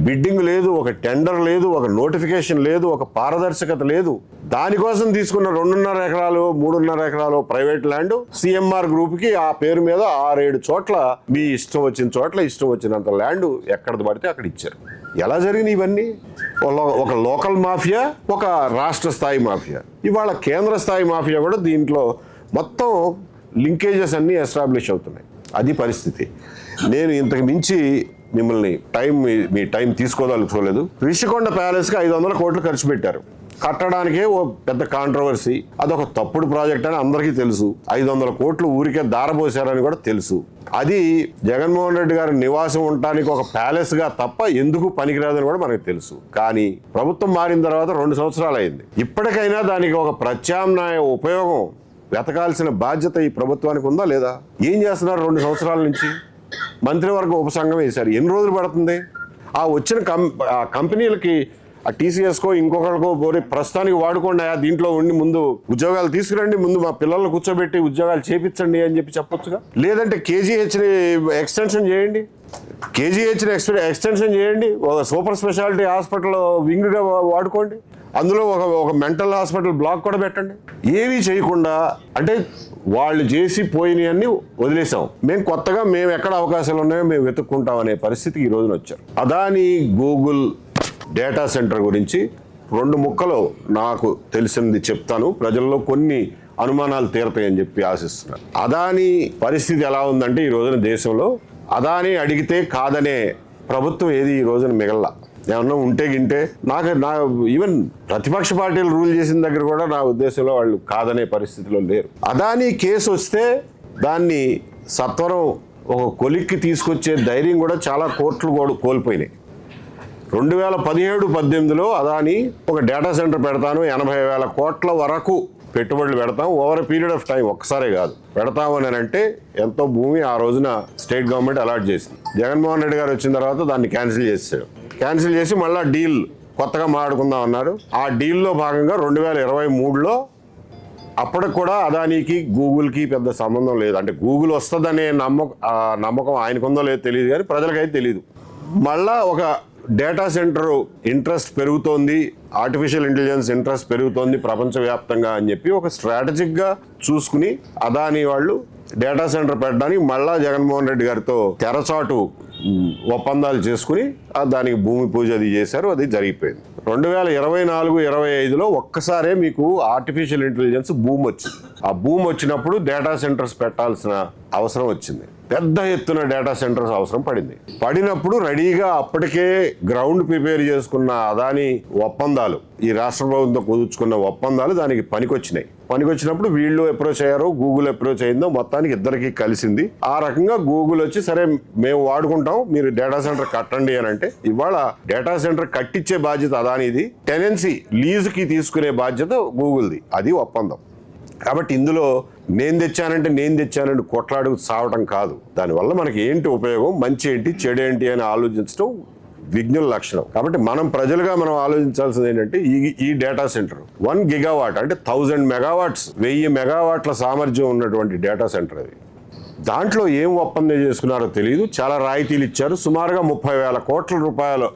బిడ్డింగ్ లేదు, ఒక టెండర్ లేదు, ఒక నోటిఫికేషన్ లేదు, ఒక పారదర్శకత లేదు. దానికోసం తీసుకున్న 2.5 ఎకరాలు 3.5 ఎకరాలు ప్రైవేట్ ల్యాండ్ CMR గ్రూప్ కి ఆ పేరు మీద 6-7 చోట్ల మీ ఇష్టం వచ్చిన చోట్ల ఇష్టం వచ్చినంత ల్యాండ్ ఎక్కడ పడితే అక్కడ ఇచ్చారు. ఎలా జరిగినాయి ఇవన్నీ? ఒక లోకల్ మాఫియా, ఒక రాష్ట్ర స్థాయి మాఫియా, ఇవాళ కేంద్ర స్థాయి మాఫియా కూడా దీంట్లో మొత్తం లింకేజెస్ అన్నీ ఎస్టాబ్లిష్ అవుతున్నాయి. అది పరిస్థితి. నేను ఇంతకు మించి మిమ్మల్ని మీ టైం తీసుకోదలుచుకోలేదు. రిషికొండ ప్యాలెస్కి 500 కోట్లు ఖర్చు పెట్టారు. కట్టడానికే ఓ పెద్ద కాంట్రవర్సీ. అదొక తప్పుడు ప్రాజెక్ట్ అని అందరికీ తెలుసు. 500 కోట్లు ఊరికే దారపోసారని కూడా తెలుసు. అది జగన్మోహన్ రెడ్డి గారి నివాసం ఉండటానికి ఒక ప్యాలెస్ గా తప్ప ఎందుకు పనికిరాదని కూడా మనకు తెలుసు. కానీ ప్రభుత్వం మారిన తర్వాత 2 సంవత్సరాలు అయింది. ఇప్పటికైనా దానికి ఒక ప్రత్యామ్నాయ ఉపయోగం వెతకాల్సిన బాధ్యత ఈ ప్రభుత్వానికి ఉందా లేదా? ఏం చేస్తున్నారు 2 సంవత్సరాల నుంచి? మంత్రివర్గ ఉపసంఘం వేశారు. ఎన్ని రోజులు పడుతుంది? ఆ వచ్చిన కంపెనీలకి ఆ టీసీఎస్కో ఇంకొకరికో పోయి ప్రస్తుతానికి వాడుకోండి, దీంట్లో ఉండి ముందు ఉద్యోగాలు తీసుకురండి, ముందు మా పిల్లల్ని కూర్చోబెట్టి ఉద్యోగాలు చేపించండి అని చెప్పొచ్చుగా. లేదంటే కేజీహెచ్ని ఎక్స్టెన్షన్ చేయండి, ఎక్స్టెన్షన్ చేయండి, ఒక సూపర్ స్పెషాలిటీ హాస్పిటల్ వింగ్గా వాడుకోండి, అందులో ఒక మెంటల్ హాస్పిటల్ బ్లాక్ కూడా పెట్టండి. ఏమీ చేయకుండా అంటే వాళ్ళు చేసి పోయినవన్నీ వదిలేసాం, మేము ఎక్కడ అవకాశాలు ఉన్నాయో మేము వెతుక్కుంటాం అనే పరిస్థితికి ఈ రోజున వచ్చారు. అదానీ గూగుల్ డేటా సెంటర్ గురించి 2 ముక్కలు నాకు తెలిసింది చెప్తాను. ప్రజల్లో కొన్ని అనుమానాలు తీరతాయని చెప్పి ఆశిస్తున్నాను. అదానీ పరిస్థితి ఎలా ఉందంటే ఈ రోజున దేశంలో అదానీ అడిగితే కాదనే ప్రభుత్వం ఏది ఈ రోజున మిగల్లా. ఏమన్నా ఉంటే గింటే నా ఈవెన్ ప్రతిపక్ష పార్టీలు రూల్ చేసిన దగ్గర కూడా నా ఉద్దేశంలో వాళ్ళు కాదనే పరిస్థితిలో లేరు. అదానీ కేసు వస్తే దాన్ని సత్వరం ఒక కొలిక్కి తీసుకొచ్చే ధైర్యం కూడా చాలా కోర్టులు కోల్పోయినాయి. 2017-18లో అదానీ ఒక డేటా సెంటర్ పెడతాను, 80,000 కోట్ల వరకు పెట్టుబడులు పెడతాం, ఓవర్ పీరియడ్ ఆఫ్ టైం, ఒక్కసారే కాదు పెడతాము అని అంటే ఎంతో భూమి ఆ రోజున స్టేట్ గవర్నమెంట్ అలాట్ చేసింది. జగన్మోహన్ రెడ్డి గారు వచ్చిన తర్వాత దాన్ని క్యాన్సిల్ చేసి మళ్ళీ డీల్ కొత్తగా మాట్లాడుకుందాం అన్నారు. ఆ డీల్లో భాగంగా 2023లో అప్పటికి కూడా అదానీకి గూగుల్కి పెద్ద సంబంధం లేదు. అంటే గూగుల్ వస్తుందనే నమ్మకం ఆయనకుందో లేదో తెలియదు, కానీ ప్రజలకైతే తెలియదు. మళ్ళా ఒక డేటా సెంటర్ ఇంట్రెస్ట్ పెరుగుతోంది, ఆర్టిఫిషియల్ ఇంటెలిజెన్స్ ఇంట్రెస్ట్ పెరుగుతోంది ప్రపంచవ్యాప్తంగా అని చెప్పి ఒక స్ట్రాటజిక్గా చూసుకుని అదానీ వాళ్ళు డేటా సెంటర్ పెట్టడానికి మళ్ళా జగన్మోహన్ రెడ్డి గారితో తెరచాటు ఒప్పందాలు చేసుకుని దానికి భూమి పూజ అది చేశారు. అది జరిగిపోయింది. 2024-25లో ఒక్కసారే మీకు ఆర్టిఫిషియల్ ఇంటెలిజెన్స్ భూమి వచ్చింది. ఆ భూమి వచ్చినప్పుడు డేటా సెంటర్స్ పెట్టాల్సిన అవసరం వచ్చింది. పెద్ద ఎత్తున డేటా సెంటర్స్ అవసరం పడినప్పుడు రెడీగా అప్పటికే గ్రౌండ్ ప్రిపేర్ చేసుకున్న అదానీ ఒప్పందాలు, ఈ రాష్ట్ర ప్రభుత్వం కుదుర్చుకున్న ఒప్పందాలు దానికి పనికొచ్చినప్పుడు వీళ్ళు అప్రోచ్ అయ్యారో గూగుల్ అప్రోచ్ అయిందో మొత్తానికి ఇద్దరికి కలిసింది. ఆ రకంగా గూగుల్ వచ్చి సరే మేము వాడుకుంటాం, మీరు డేటా సెంటర్ కట్టండి అని అంటే ఇవాళ డేటా సెంటర్ కట్టించే బాధ్యత అదానీది, టెనెన్సీ లీజుకి తీసుకునే బాధ్యత గూగుల్ది. అది ఒప్పందం. కాబట్టి ఇందులో నేను తెచ్చానంటే కొట్లాడు సావటం కాదు. దానివల్ల మనకి ఏంటి ఉపయోగం, మంచి ఏంటి చెడు ఏంటి అని ఆలోచించడం విజ్ఞుల లక్షణం. కాబట్టి ప్రజలుగా మనం ఆలోచించాల్సింది ఏంటంటే ఈ డేటా సెంటర్ 1 గిగావాట్ అంటే 1000 మెగావాట్స్ 1000 మెగావాట్ల సామర్థ్యం ఉన్నటువంటి డేటా సెంటర్ అది. దాంట్లో ఏం ఒప్పందం చేసుకున్నారో తెలియదు. చాలా రాయితీలు ఇచ్చారు. సుమారుగా 30,000 కోట్ల రూపాయలు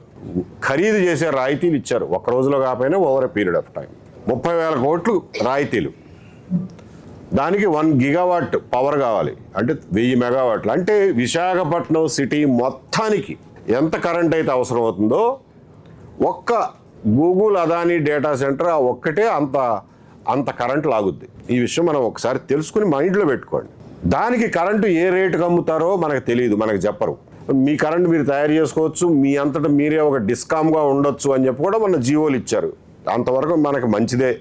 ఖరీదు చేసే రాయితీలు ఇచ్చారు. ఒక్క రోజులో కాకపోయినా over a period of time 30,000 కోట్లు రాయితీలు. దానికి 1 గిగావాట్ పవర్ కావాలి, అంటే 1000 మెగావాట్లు. అంటే విశాఖపట్నం సిటీ మొత్తానికి ఎంత కరెంట్ అయితే అవసరం అవుతుందో ఒక్క గూగుల్ అదానీ డేటా సెంటర్ ఆ ఒక్కటే అంత కరెంట్ లాగుద్ది. ఈ విషయం మనం ఒకసారి తెలుసుకుని మైండ్లో పెట్టుకోండి. దానికి కరెంటు ఏ రేటుకి అమ్ముతారో మనకు తెలియదు, మనకు చెప్పరు. మీ కరెంట్ మీరు తయారు చేసుకోవచ్చు, మీ అంతటా మీరే ఒక డిస్కామ్గా ఉండొచ్చు అని చెప్పి కూడా మన జీవోలు ఇచ్చారు. అంతవరకు మనకు మంచిదే,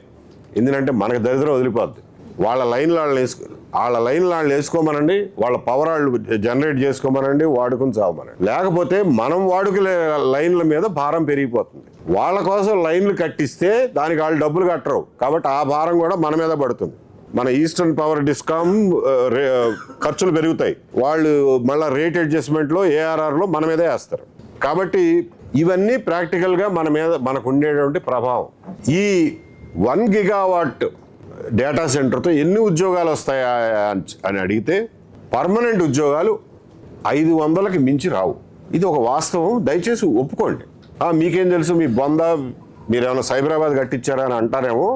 ఎందుకంటే మనకు దరిద్రం వదిలిపోద్ది. వాళ్ళ లైన్లు వాళ్ళు వేసుకోమనండి, వాళ్ళ పవర్ వాళ్ళు జనరేట్ చేసుకోమనండి, వాడుకుని చావమనండి. లేకపోతే మనం వాడుకునే లైన్ల మీద భారం పెరిగిపోతుంది. వాళ్ళ కోసం లైన్లు కట్టిస్తే దానికి వాళ్ళు డబ్బులు కట్టరు, కాబట్టి ఆ భారం కూడా మన మీద పడుతుంది. మన ఈస్టర్న్ పవర్ డిస్కామ్ ఖర్చులు పెరుగుతాయి, వాళ్ళు మళ్ళీ రేట్ అడ్జస్ట్మెంట్లో ఏఆర్ఆర్లో మన మీదే వేస్తారు. కాబట్టి ఇవన్నీ ప్రాక్టికల్గా మనకు ఉండేటువంటి ప్రభావం. ఈ 1 గిగావాట్ డేటా సెంటర్తో ఎన్ని ఉద్యోగాలు వస్తాయా అని అడిగితే పర్మనెంట్ ఉద్యోగాలు 500కి మించి రావు. ఇది ఒక వాస్తవం, దయచేసి ఒప్పుకోండి. మీకేం తెలుసు, మీ మీరేమైనా సైబరాబాద్ కట్టించారా అని అంటారేమో,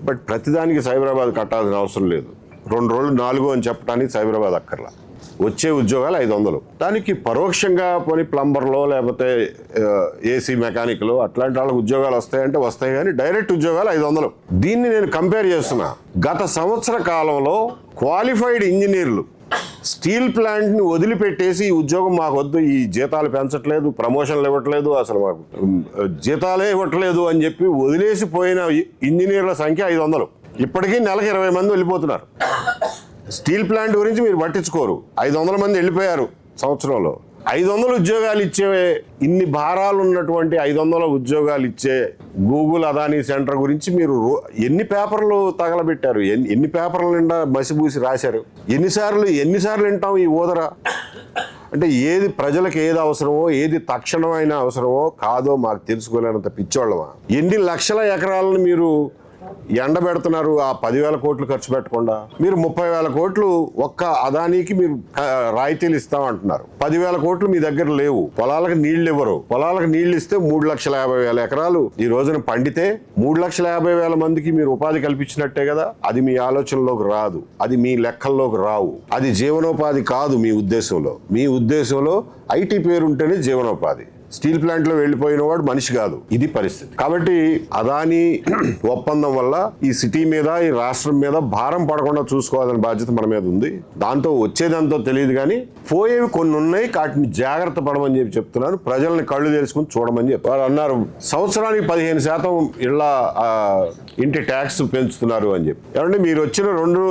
బట్ ప్రతిదానికి సైబరాబాద్ కట్టాల్సిన అవసరం లేదు. 2 రోజులు 4 అని చెప్పడానికి సైబరాబాద్ అక్కర్లా. వచ్చే ఉద్యోగాలు 500. దానికి పరోక్షంగా పోనీ ప్లంబర్లో లేకపోతే ఏసీ మెకానిక్లో అట్లాంటి వాళ్ళకి ఉద్యోగాలు వస్తాయి కానీ డైరెక్ట్ ఉద్యోగాలు 500. దీన్ని నేను కంపేర్ చేస్తున్నా. గత సంవత్సర కాలంలో క్వాలిఫైడ్ ఇంజనీర్లు స్టీల్ ప్లాంట్ని వదిలిపెట్టేసి ఈ ఉద్యోగం మాకు వద్దు, ఈ జీతాలు పెంచట్లేదు, ప్రమోషన్లు ఇవ్వట్లేదు, అసలు మాకు జీతాలే ఇవ్వట్లేదు అని చెప్పి వదిలేసిపోయిన ఇంజనీర్ల సంఖ్య 500. ఇప్పటికీ నెలకు 20 మంది వెళ్ళిపోతున్నారు. స్టీల్ ప్లాంట్ గురించి మీరు పట్టించుకోరు. 500 మంది వెళ్ళిపోయారు సంవత్సరంలో. 500 ఉద్యోగాలు ఇచ్చే, ఇన్ని భారాలు ఉన్నటువంటి 500 ఉద్యోగాలు ఇచ్చే గూగుల్ అదానీ సెంటర్ గురించి మీరు ఎన్ని పేపర్లు తగలబెట్టారు, ఎన్ని పేపర్ల నిండా మసిబూసి రాశారు, ఎన్నిసార్లు వింటాం ఈ ఊదర? అంటే ఏది ప్రజలకు ఏది అవసరమో, ఏది తక్షణమైన అవసరమో కాదో మాకు తెలుసుకోలేనంత పిచ్చోళ్ళమా? ఎన్ని లక్షల ఎకరాలను మీరు ఎండబెడుతున్నారు ఆ 10,000 కోట్లు ఖర్చు పెట్టకుండా? మీరు 30,000 కోట్లు ఒక్క అదానీకి మీరు రాయితీలు ఇస్తామంటున్నారు. 10,000 కోట్లు మీ దగ్గర లేవు. పొలాలకు నీళ్లు ఇవ్వరు. పొలాలకు నీళ్లు ఇస్తే 3,50,000 ఎకరాలు ఈ రోజున పండితే 3,50,000 మందికి మీరు ఉపాధి కల్పించినట్టే కదా. అది మీ ఆలోచనలోకి రాదు, అది మీ లెక్కల్లోకి రావు. అది జీవనోపాధి కాదు మీ ఉద్దేశంలో. మీ ఉద్దేశంలో ఐటీ పేరుంటేనే జీవనోపాధి. స్టీల్ ప్లాంట్ లో వెళ్ళిపోయిన వాడు మనిషి కాదు. ఇది పరిస్థితి. కాబట్టి అదానీ ఒప్పందం వల్ల ఈ సిటీ మీద, ఈ రాష్ట్రం మీద భారం పడకుండా చూసుకోవాల్సిన బాధ్యత మన మీద ఉంది. దాంతో వచ్చేదంతో తెలియదు కానీ పోయేవి కొన్ని ఉన్నాయి, వాటిని జాగ్రత్త పడమని చెప్పి చెప్తున్నాను. ప్రజల్ని కళ్ళు తెలుసుకుని చూడమని చెప్పి వారు అన్నారు. సంవత్సరానికి 15% ఇళ్ల ఇంటి ట్యాక్స్ పెంచుతున్నారు అని చెప్పి. ఏమంటే మీరు వచ్చిన 2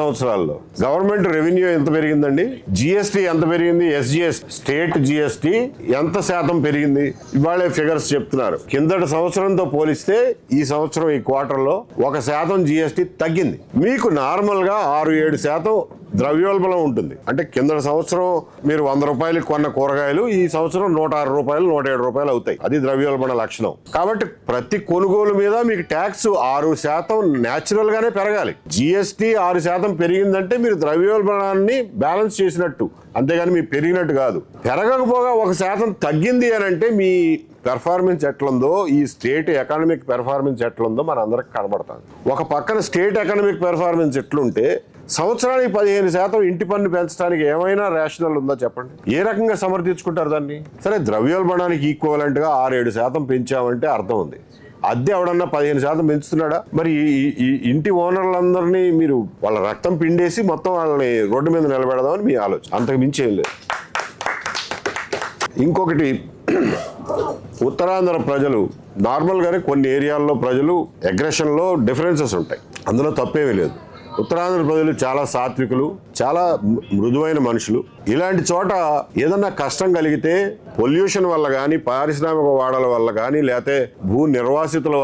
సంవత్సరాల్లో గవర్నమెంట్ రెవెన్యూ ఎంత పెరిగిందండి? జిఎస్టీ ఎంత పెరిగింది? ఎస్జిఎస్టీ, స్టేట్ జిఎస్టీ ఎంత శాతం పెరిగింది? ఇవాళే ఫిగర్స్ చెప్తున్నారు. కిందటి సంవత్సరంతో పోలిస్తే ఈ సంవత్సరం ఈ క్వార్టర్లో 1% జిఎస్టీ తగ్గింది. మీకు నార్మల్ గా 6-7% ద్రవ్యోల్బణం ఉంటుంది. అంటే కిందటి సంవత్సరం మీరు 100 రూపాయలకి కొన్న కూరగాయలు ఈ సంవత్సరం 106 రూపాయలు, 107 రూపాయలు అవుతాయి. అది ద్రవ్యోల్బణ లక్షణం. కాబట్టి ప్రతి కొనుగోలు మీద మీకు ట్యాక్స్ 6% న్యాచురల్ గానే పెరగాలి. జిఎస్టీ 6% పెరిగిందంటే మీరు ద్రవ్యోల్బణాన్ని బ్యాలెన్స్ చేసినట్టు, అంతేగాని మీ పెరిగినట్టు కాదు. పెరగకపోగా 1% తగ్గింది అని అంటే మీ పెర్ఫార్మెన్స్ ఎట్లుందో, ఈ స్టేట్ ఎకనామిక్ పెర్ఫార్మెన్స్ ఎట్లుందో మన అందరికి కనబడుతుంది. ఒక పక్కన స్టేట్ ఎకనామిక్ పెర్ఫార్మెన్స్ ఎట్లుంటే సంవత్సరానికి 15% ఇంటి పన్ను పెంచడానికి ఏమైనా రేషనల్ ఉందో చెప్పండి? ఏ రకంగా సమర్థించుకుంటారు దాన్ని? సరే, ద్రవ్యోల్బణానికి ఈక్వలెంట్ గా 6-7% పెంచామంటే అర్థం ఉంది. అద్దె ఎవడన్నా 15% పెంచుతున్నాడా? మరి ఈ ఇంటి ఓనర్లందరినీ మీరు వాళ్ళ రక్తం పిండేసి మొత్తం వాళ్ళని రోడ్డు మీద నిలబెడదామని మీ ఆలోచన. అంతకు మించి ఏం లేదు. ఇంకొకటి, ఉత్తరాంధ్ర ప్రజలు నార్మల్గానే కొన్ని ఏరియాల్లో ప్రజలు అగ్రెషన్లో డిఫరెన్సెస్ ఉంటాయి, అందులో తప్పేమీ లేదు. ఉత్తరాంధ్ర ప్రజలు చాలా సాత్వికులు, చాలా మృదువైన మనుషులు. ఇలాంటి చోట ఏదన్నా కష్టం కలిగితే పొల్యూషన్ వల్ల కానీ, పారిశ్రామిక వాడల వల్ల కానీ, లేకపోతే భూ నిర్వాసితుల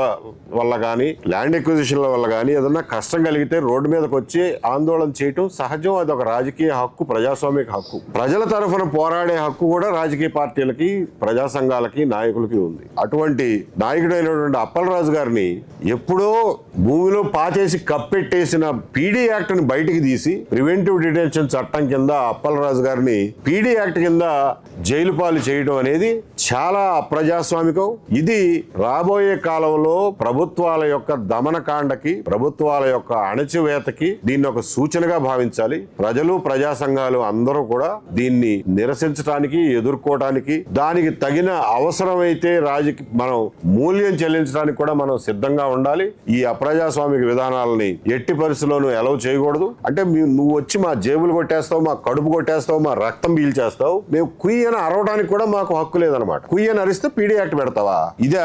వల్ల కానీ, ల్యాండ్ ఎక్విజిషన్ల వల్ల కానీ ఏదన్నా కష్టం కలిగితే రోడ్డు మీదకి వచ్చి ఆందోళన చేయటం సహజం. అది ఒక రాజకీయ హక్కు, ప్రజాస్వామిక హక్కు. ప్రజల తరఫున పోరాడే హక్కు కూడా రాజకీయ పార్టీలకి, ప్రజా సంఘాలకి, నాయకులకి ఉంది. అటువంటి నాయకుడైనటువంటి అప్పలరాజు గారిని ఎప్పుడో భూమిలో పాతేసి కప్పెట్టేసిన పీడీ యాక్ట్ ని బయటికి తీసి ప్రివెంటివ్ డిటెన్షన్ చట్టం కింద అప్పలరాజు గారిని పీడీ యాక్ట్ కింద జైలు పాలు చేయడం అనేది చాలా అప్రజాస్వామికం. ఇది రాబోయే కాలంలో ప్రభుత్వాల యొక్క దమనకాండకి, ప్రభుత్వాల యొక్క అణచివేతకి దీన్ని ఒక సూచనగా భావించాలి. ప్రజలు, ప్రజా సంఘాలు అందరూ కూడా దీన్ని నిరసించడానికి, ఎదుర్కోవడానికి, దానికి తగిన అవసరమైతే మనం మూల్యం చెల్లించడానికి కూడా మనం సిద్ధంగా ఉండాలి. ఈ అప్రజాస్వామిక విధానాలని ఎట్టి పరిస్థితుల్లోనూ అలౌ చేయకూడదు. అంటే నువ్వు వచ్చి మా జేబులు కొట్టేస్తావు, మా కడుపు కొట్టేస్తావు, మా రక్తం పీల్చేస్తావు, మేము కుయ్యని అరవడానికి కూడా మాకు హక్కు లేదనమాట. కుయ్యని అరిస్తే పీడీ యాక్ట్ పెడతావా? ఇదే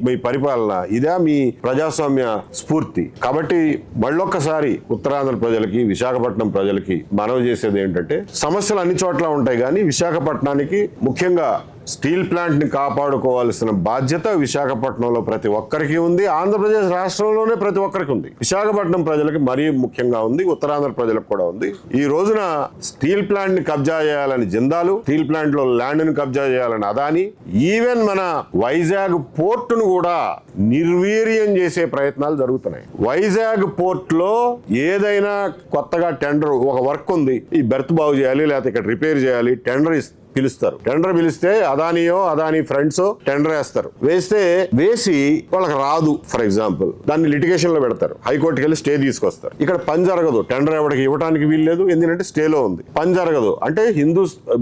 మీ పరిపాలన? ఇదే మీ ప్రజాస్వామ్య స్ఫూర్తి? కాబట్టి మళ్ళొక్కసారి ఉత్తరాంధ్ర ప్రజలకి, విశాఖపట్నం ప్రజలకి మనవి చేసేది ఏంటంటే, సమస్యలు అన్ని చోట్ల ఉంటాయి కానీ విశాఖపట్నానికి ముఖ్యంగా స్టీల్ ప్లాంట్ ని కాపాడుకోవాల్సిన బాధ్యత విశాఖపట్నంలో ప్రతి ఒక్కరికి ఉంది. ఆంధ్రప్రదేశ్ రాష్ట్రంలోనే ప్రతి ఒక్కరికి ఉంది. విశాఖపట్నం ప్రజలకి మరీ ముఖ్యంగా ఉంది, ఉత్తరాంధ్ర ప్రజలకు కూడా ఉంది. ఈ రోజున స్టీల్ ప్లాంట్ ని కబ్జా చేయాలని జిందాలు, స్టీల్ ప్లాంట్ లో ల్యాండ్ ని కబ్జా చేయాలని అదానీ, ఈవెన్ మన వైజాగ్ పోర్టును కూడా నిర్వీర్యం చేసే ప్రయత్నాలు జరుగుతున్నాయి. వైజాగ్ పోర్ట్ లో ఏదైనా కొత్తగా టెండర్, ఒక వర్క్ ఉంది, ఈ బెర్త్ బాగు చేయాలి, లేకపోతే ఇక్కడ రిపేర్ చేయాలి, టెండర్ పిలుస్తారు. టెండర్ పిలిస్తే అదాని ఫ్రెండ్స్ టెండర్ వేసి వాళ్ళకి రాదు. ఫర్ ఎగ్జాంపుల్ దాన్ని లిటిగేషన్ లో పెడతారు, హైకోర్టుకి వెళ్ళి స్టే తీసుకొస్తారు. ఇక్కడ పని జరగదు, టెండర్ ఎవరికి ఇవ్వడానికి వీల్లేదు, ఎందుకంటే స్టేలో ఉంది, పని జరగదు. అంటే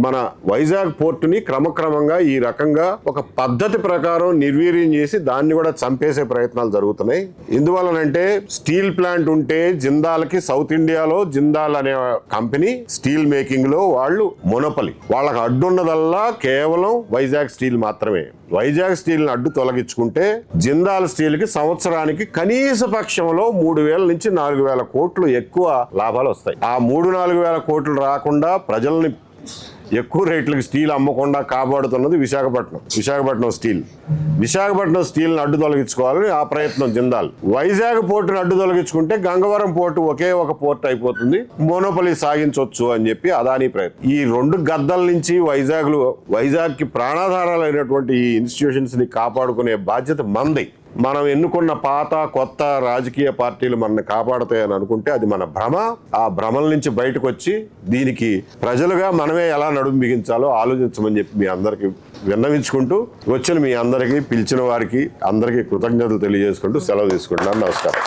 మన వైజాగ్ పోర్టుని క్రమక్రమంగా ఈ రకంగా ఒక పద్ధతి ప్రకారం నిర్వీర్యం చేసి దాన్ని కూడా చంపేసే ప్రయత్నాలు జరుగుతున్నాయి. ఎందువల్లనంటే స్టీల్ ప్లాంట్ ఉంటే జిందాల్కి సౌత్ ఇండియాలో జిందాల్ అనే కంపెనీ స్టీల్ మేకింగ్ లో వాళ్ళు మొనపలి, వాళ్ళకి అడ్డున్నదల్లా కేవలం వైజాగ్ స్టీల్ మాత్రమే. వైజాగ్ స్టీల్ ని అడ్డు తొలగించుకుంటే జిందాల్ స్టీల్ కి సంవత్సరానికి కనీస పక్షంలో 3,000 నుంచి 4,000 కోట్లు ఎక్కువ లాభాలు వస్తాయి. ఆ 3-4,000 కోట్లు రాకుండా ప్రజల్ని ఎక్కువ రేట్లకు స్టీల్ అమ్మకుండా కాపాడుతున్నది విశాఖపట్నం స్టీల్ అడ్డు తొలగించుకోవాలని ఆ ప్రయత్నం జిందాల్. వైజాగ్ పోర్టును అడ్డు తొలగించుకుంటే గంగవరం పోర్టు ఒకే ఒక పోర్టు అయిపోతుంది, మోనోపలి సాగించవచ్చు అని చెప్పి అదానీ ప్రయత్నం. ఈ 2 గద్దల నుంచి వైజాగ్ కి ప్రాణాధారాలైనటువంటి ఈ ఇన్స్టిట్యూషన్స్ ని కాపాడుకునే బాధ్యత మంది. మనం ఎన్నుకున్న పాత కొత్త రాజకీయ పార్టీలు మనల్ని కాపాడుతాయని అనుకుంటే అది మన భ్రమ. ఆ భ్రమల నుంచి బయటకు వచ్చి దీనికి ప్రజలుగా మనమే ఎలా నడుము బిగించాలో ఆలోచించమని చెప్పి మీ అందరికీ విన్నవించుకుంటూ, వచ్చిన మీ అందరికీ, పిలిచిన వారికి అందరికీ కృతజ్ఞతలు తెలియజేసుకుంటూ సెలవు తీసుకుంటున్నాను. నమస్కారం.